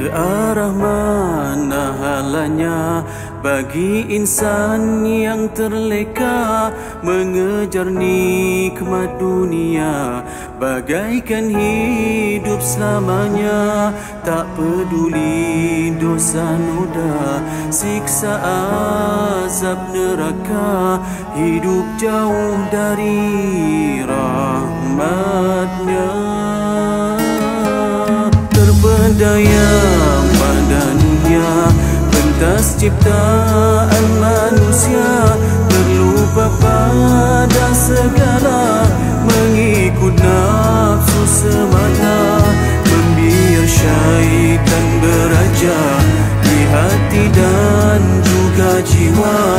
Ke arah mana halanya bagi insan yang terleka mengejar nikmat dunia, bagaikan hidup selamanya. Tak peduli dosa noda, siksa azab neraka, hidup jauh dari rahmatnya. Terpedaya pada dunia, pentas ciptaan manusia, terlupa pada segala, mengikut nafsu semata, membiar syaitan beraja di hati dan juga jiwa.